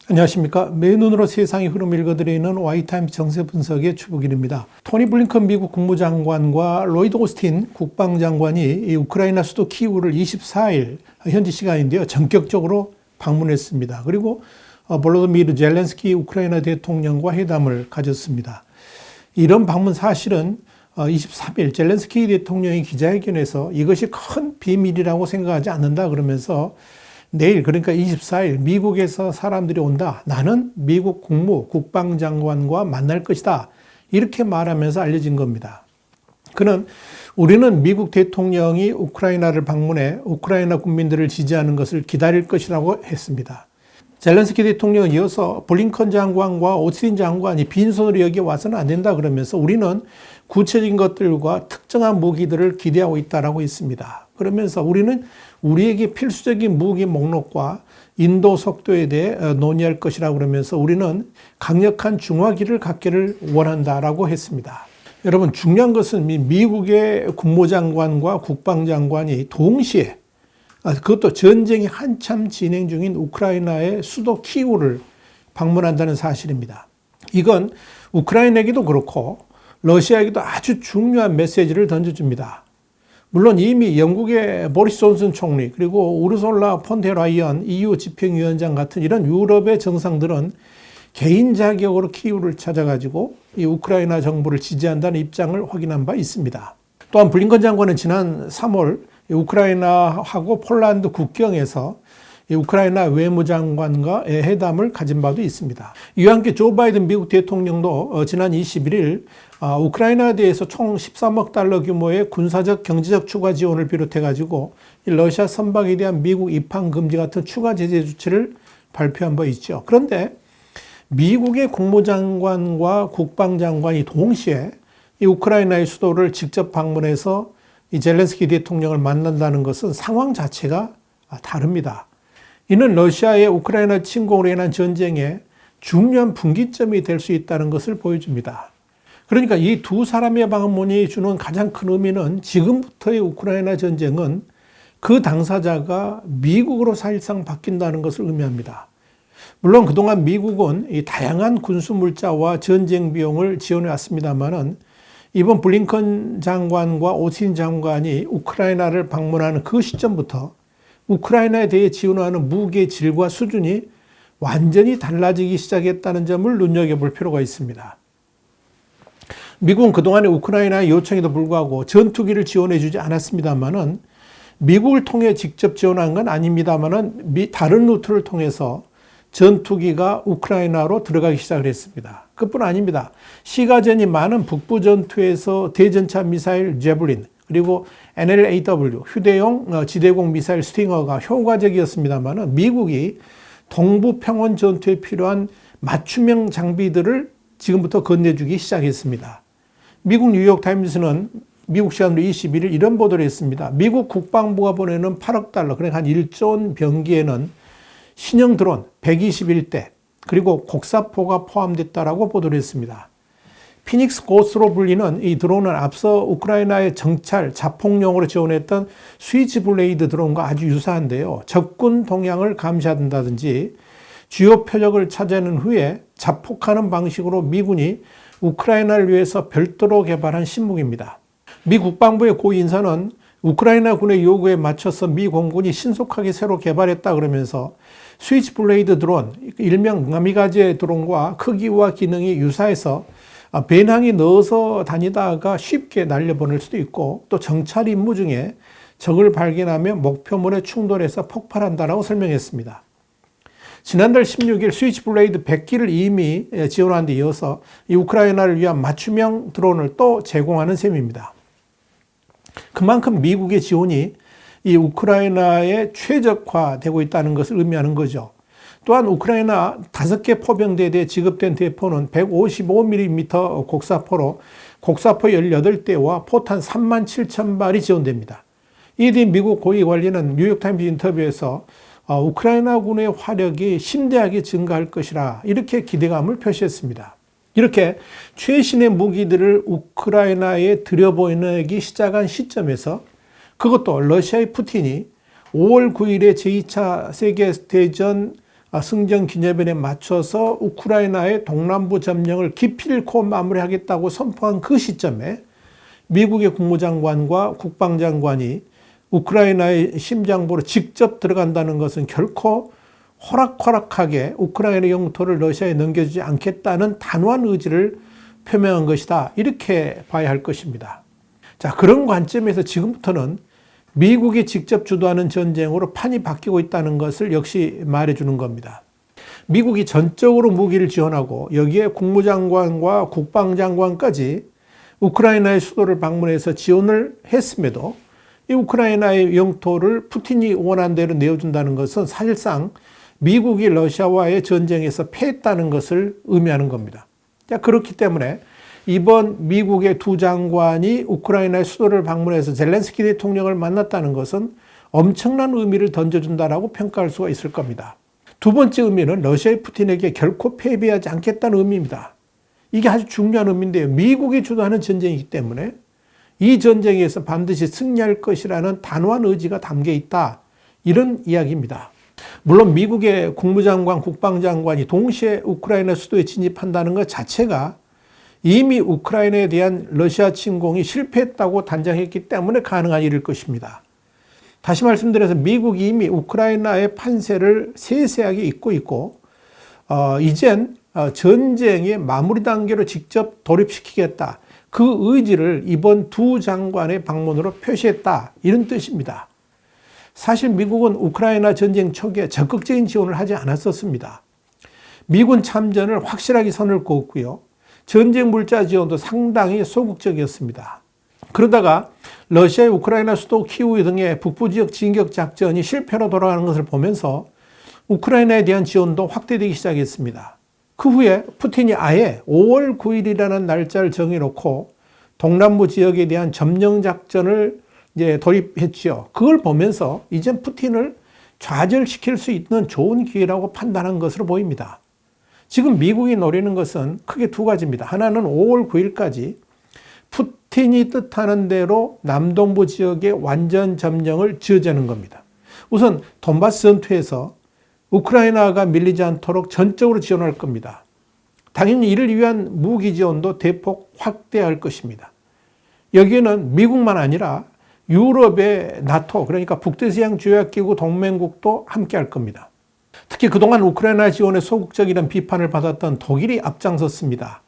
안녕하십니까. 맨눈으로 세상의 흐름을 읽어드리는 와이타임스 정세 분석의 추국일입니다. 토니 블링컨 미국 국무장관과 로이드 오스틴 국방장관이 우크라이나 수도 키이우를 24일 현지 시간인데요, 전격적으로 방문했습니다. 그리고 볼로디미르 젤렌스키 우크라이나 대통령과 회담을 가졌습니다. 이런 방문 사실은 23일 젤렌스키 대통령이 기자회견에서 이것이 큰 비밀이라고 생각하지 않는다 그러면서 내일, 그러니까 24일 미국에서 사람들이 온다. 나는 미국 국방장관과 만날 것이다. 이렇게 말하면서 알려진 겁니다. 그는 우리는 미국 대통령이 우크라이나를 방문해 우크라이나 국민들을 지지하는 것을 기다릴 것이라고 했습니다. 젤렌스키 대통령은 이어서 블링컨 장관과 오스틴 장관이 빈손으로 여기 와서는 안 된다 그러면서 우리는 구체적인 것들과 특정한 무기들을 기대하고 있다라고 했습니다. 그러면서 우리는 우리에게 필수적인 무기 목록과 인도 속도에 대해 논의할 것이라고 그러면서 우리는 강력한 중화기를 갖기를 원한다라고 했습니다. 여러분, 중요한 것은 미국의 국무장관과 국방장관이 동시에, 그것도 전쟁이 한참 진행 중인 우크라이나의 수도 키이우를 방문한다는 사실입니다. 이건 우크라이나에게도 그렇고 러시아에게도 아주 중요한 메시지를 던져줍니다. 물론 이미 영국의 보리스 존슨 총리 그리고 우르솔라 폰데라이언 EU 집행위원장 같은 이런 유럽의 정상들은 개인 자격으로 키이우를 찾아가지고 이 우크라이나 정부를 지지한다는 입장을 확인한 바 있습니다. 또한 블링컨 장관은 지난 3월 우크라이나하고 폴란드 국경에서 우크라이나 외무장관과 회담을 가진 바도 있습니다. 이와 함께 조 바이든 미국 대통령도 지난 21일 우크라이나에 대해서 총 13억 달러 규모의 군사적 경제적 추가 지원을 비롯해가지고 러시아 선박에 대한 미국 입항 금지 같은 추가 제재 조치를 발표한 바 있죠. 그런데 미국의 국무장관과 국방장관이 동시에 이 우크라이나의 수도를 직접 방문해서 이 젤렌스키 대통령을 만난다는 것은 상황 자체가 다릅니다. 이는 러시아의 우크라이나 침공으로 인한 전쟁에 중요한 분기점이 될 수 있다는 것을 보여줍니다. 그러니까 이 두 사람의 방문이 주는 가장 큰 의미는 지금부터의 우크라이나 전쟁은 그 당사자가 미국으로 사실상 바뀐다는 것을 의미합니다. 물론 그동안 미국은 이 다양한 군수 물자와 전쟁 비용을 지원해 왔습니다만은 이번 블링컨 장관과 오스틴 장관이 우크라이나를 방문하는 그 시점부터 우크라이나에 대해 지원하는 무기의 질과 수준이 완전히 달라지기 시작했다는 점을 눈여겨볼 필요가 있습니다. 미국은 그동안에 우크라이나의 요청에도 불구하고 전투기를 지원해 주지 않았습니다만은 미국을 통해 직접 지원한 건 아닙니다만은 다른 루트를 통해서 전투기가 우크라이나로 들어가기 시작을 했습니다. 그뿐 아닙니다. 시가전이 많은 북부 전투에서 대전차 미사일 제블린 그리고 NLAW 휴대용 지대공 미사일 스팅어가 효과적이었습니다만 미국이 동부 평원 전투에 필요한 맞춤형 장비들을 지금부터 건네주기 시작했습니다. 미국 뉴욕타임스는 미국 시간으로 21일 이런 보도를 했습니다. 미국 국방부가 보내는 8억 달러, 그러니까 한 1조 원 병기에는 신형 드론 121대 그리고 곡사포가 포함됐다라고 보도를 했습니다. 피닉스 고스로 불리는 이 드론은 앞서 우크라이나의 정찰, 자폭용으로 지원했던 스위치 블레이드 드론과 아주 유사한데요. 적군 동향을 감시한다든지 주요 표적을 찾아낸 후에 자폭하는 방식으로 미군이 우크라이나를 위해서 별도로 개발한 신무기입니다. 미 국방부의 고 인사는 우크라이나 군의 요구에 맞춰서 미 공군이 신속하게 새로 개발했다 그러면서 스위치 블레이드 드론, 일명 가미가제 드론과 크기와 기능이 유사해서 배낭에 넣어서 다니다가 쉽게 날려보낼 수도 있고 또 정찰 임무 중에 적을 발견하면 목표물에 충돌해서 폭발한다라고 설명했습니다. 지난달 16일 스위치 블레이드 100기를 이미 지원한 데 이어서 이 우크라이나를 위한 맞춤형 드론을 또 제공하는 셈입니다. 그만큼 미국의 지원이 이 우크라이나에 최적화되고 있다는 것을 의미하는 거죠. 또한 우크라이나 5개 포병대에 대해 지급된 대포는 155mm 곡사포로 곡사포 18대와 포탄 37,000발이 지원됩니다. 이에 대해 미국 고위 관리는 뉴욕타임스 인터뷰에서 우크라이나군의 화력이 심대하게 증가할 것이라 이렇게 기대감을 표시했습니다. 이렇게 최신의 무기들을 우크라이나에 들여보내기 시작한 시점에서 그것도 러시아의 푸틴이 5월 9일에 제2차 세계대전 승전 기념일에 맞춰서 우크라이나의 동남부 점령을 기필코 마무리하겠다고 선포한 그 시점에 미국의 국무장관과 국방장관이 우크라이나의 심장부로 직접 들어간다는 것은 결코 호락호락하게 우크라이나 영토를 러시아에 넘겨주지 않겠다는 단호한 의지를 표명한 것이다. 이렇게 봐야 할 것입니다. 자, 그런 관점에서 지금부터는 미국이 직접 주도하는 전쟁으로 판이 바뀌고 있다는 것을 역시 말해주는 겁니다. 미국이 전적으로 무기를 지원하고 여기에 국무장관과 국방장관까지 우크라이나의 수도를 방문해서 지원을 했음에도 이 우크라이나의 영토를 푸틴이 원한 대로 내어준다는 것은 사실상 미국이 러시아와의 전쟁에서 패했다는 것을 의미하는 겁니다. 자, 그렇기 때문에 이번 미국의 두 장관이 우크라이나의 수도를 방문해서 젤렌스키 대통령을 만났다는 것은 엄청난 의미를 던져준다라고 평가할 수가 있을 겁니다. 두 번째 의미는 러시아의 푸틴에게 결코 패배하지 않겠다는 의미입니다. 이게 아주 중요한 의미인데요. 미국이 주도하는 전쟁이기 때문에 이 전쟁에서 반드시 승리할 것이라는 단호한 의지가 담겨 있다. 이런 이야기입니다. 물론 미국의 국무장관, 국방장관이 동시에 우크라이나 수도에 진입한다는 것 자체가 이미 우크라이나에 대한 러시아 침공이 실패했다고 단정했기 때문에 가능한 일일 것입니다. 다시 말씀드려서 미국이 이미 우크라이나의 판세를 세세하게 읽고 있고 이젠 전쟁의 마무리 단계로 직접 돌입시키겠다. 그 의지를 이번 두 장관의 방문으로 표시했다. 이런 뜻입니다. 사실 미국은 우크라이나 전쟁 초기에 적극적인 지원을 하지 않았었습니다. 미군 참전을 확실하게 선을 그었고요. 전쟁 물자 지원도 상당히 소극적이었습니다. 그러다가 러시아의 우크라이나 수도 키우 등의 북부 지역 진격 작전이 실패로 돌아가는 것을 보면서 우크라이나에 대한 지원도 확대되기 시작했습니다. 그 후에 푸틴이 아예 5월 9일이라는 날짜를 정해놓고 동남부 지역에 대한 점령 작전을 이제 돌입했지요. 그걸 보면서 이젠 푸틴을 좌절시킬 수 있는 좋은 기회라고 판단한 것으로 보입니다. 지금 미국이 노리는 것은 크게 두 가지입니다. 하나는 5월 9일까지 푸틴이 뜻하는 대로 남동부 지역의 완전 점령을 지어자는 겁니다. 우선 돈바스 전투에서 우크라이나가 밀리지 않도록 전적으로 지원할 겁니다. 당연히 이를 위한 무기 지원도 대폭 확대할 것입니다. 여기에는 미국만 아니라 유럽의 나토, 그러니까 북대서양조약기구 동맹국도 함께 할 겁니다. 특히 그동안 우크라이나 지원에 소극적이라는 비판을 받았던 독일이 앞장섰습니다.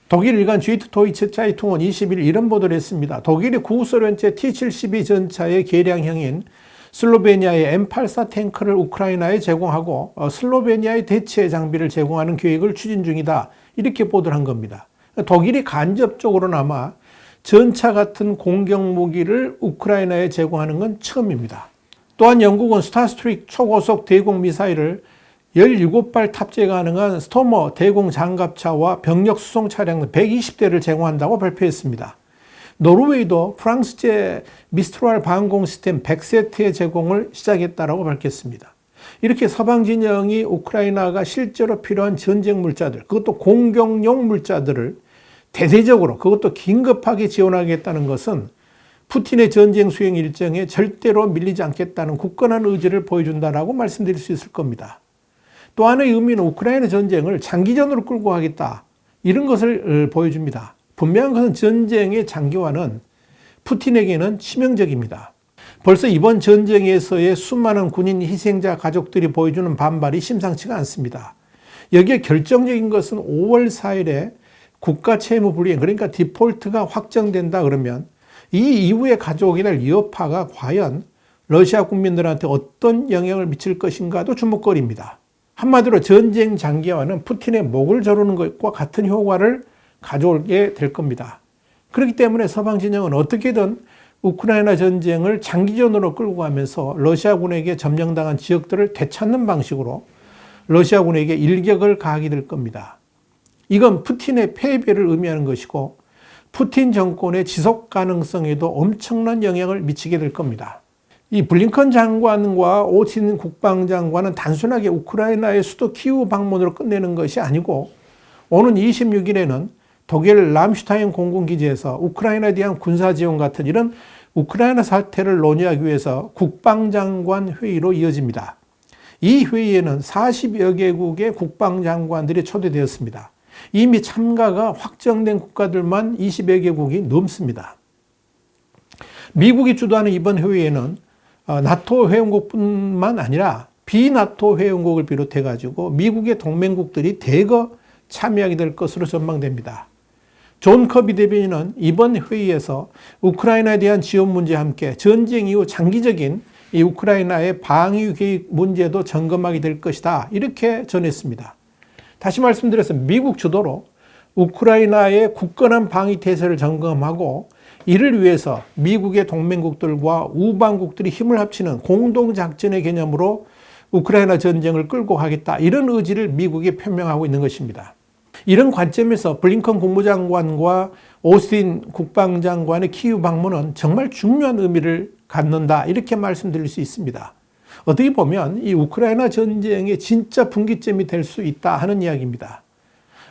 독일 일간 쥐트 도이체 짜이퉁은 20일 이런 보도를 했습니다. 독일이 구소련제 T-72 전차의 개량형인 슬로베니아의 M84 탱크를 우크라이나에 제공하고 슬로베니아의 대체 장비를 제공하는 계획을 추진 중이다. 이렇게 보도를 한 겁니다. 독일이 간접적으로나마 전차 같은 공격 무기를 우크라이나에 제공하는 건 처음입니다. 또한 영국은 스타스트릭 초고속 대공 미사일을 17발 탑재 가능한 스토머 대공 장갑차와 병력 수송 차량 120대를 제공한다고 발표했습니다. 노르웨이도 프랑스제 미스트랄 방공 시스템 100세트의 제공을 시작했다고 밝혔습니다. 이렇게 서방 진영이 우크라이나가 실제로 필요한 전쟁 물자들, 그것도 공격용 물자들을 대대적으로 그것도 긴급하게 지원하겠다는 것은 푸틴의 전쟁 수행 일정에 절대로 밀리지 않겠다는 굳건한 의지를 보여준다라고 말씀드릴 수 있을 겁니다. 또 하나의 의미는 우크라이나 전쟁을 장기전으로 끌고 가겠다. 이런 것을 보여줍니다. 분명한 것은 전쟁의 장기화는 푸틴에게는 치명적입니다. 벌써 이번 전쟁에서의 수많은 군인 희생자 가족들이 보여주는 반발이 심상치가 않습니다. 여기에 결정적인 것은 5월 4일에 국가 채무 불이행, 그러니까 디폴트가 확정된다 그러면 이 이후에 가져오게 될 여파가 과연 러시아 국민들한테 어떤 영향을 미칠 것인가도 주목거리입니다. 한마디로 전쟁 장기화는 푸틴의 목을 조르는 것과 같은 효과를 가져오게 될 겁니다. 그렇기 때문에 서방 진영은 어떻게든 우크라이나 전쟁을 장기전으로 끌고 가면서 러시아군에게 점령당한 지역들을 되찾는 방식으로 러시아군에게 일격을 가하게 될 겁니다. 이건 푸틴의 패배를 의미하는 것이고 푸틴 정권의 지속 가능성에도 엄청난 영향을 미치게 될 겁니다. 이 블링컨 장관과 오스틴 국방장관은 단순하게 우크라이나의 수도 키우 방문으로 끝내는 것이 아니고 오는 26일에는 독일 람슈타인 공군기지에서 우크라이나에 대한 군사지원 같은 이런 우크라이나 사태를 논의하기 위해서 국방장관 회의로 이어집니다. 이 회의에는 40여 개국의 국방장관들이 초대되었습니다. 이미 참가가 확정된 국가들만 20여 개국이 넘습니다. 미국이 주도하는 이번 회의에는 나토 회원국뿐만 아니라 비나토 회원국을 비롯해 가지고 미국의 동맹국들이 대거 참여하게 될 것으로 전망됩니다. 존 커비 대변인은 이번 회의에서 우크라이나에 대한 지원 문제와 함께 전쟁 이후 장기적인 이 우크라이나의 방위 계획 문제도 점검하게 될 것이다. 이렇게 전했습니다. 다시 말씀드려서 미국 주도로 우크라이나의 굳건한 방위 태세를 점검하고 이를 위해서 미국의 동맹국들과 우방국들이 힘을 합치는 공동작전의 개념으로 우크라이나 전쟁을 끌고 가겠다. 이런 의지를 미국이 표명하고 있는 것입니다. 이런 관점에서 블링컨 국무장관과 오스틴 국방장관의 키우 방문은 정말 중요한 의미를 갖는다. 이렇게 말씀드릴 수 있습니다. 어떻게 보면 이 우크라이나 전쟁의 진짜 분기점이 될 수 있다 하는 이야기입니다.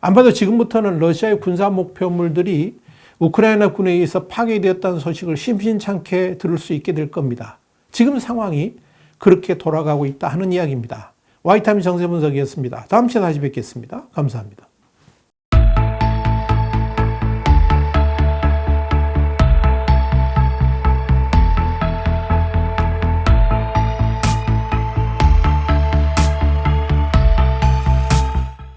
아마도 지금부터는 러시아의 군사 목표물들이 우크라이나 군에 의해서 파괴되었다는 소식을 심심찮게 들을 수 있게 될 겁니다. 지금 상황이 그렇게 돌아가고 있다 하는 이야기입니다. 와이타임즈 정세분석이었습니다. 다음 시간에 다시 뵙겠습니다. 감사합니다.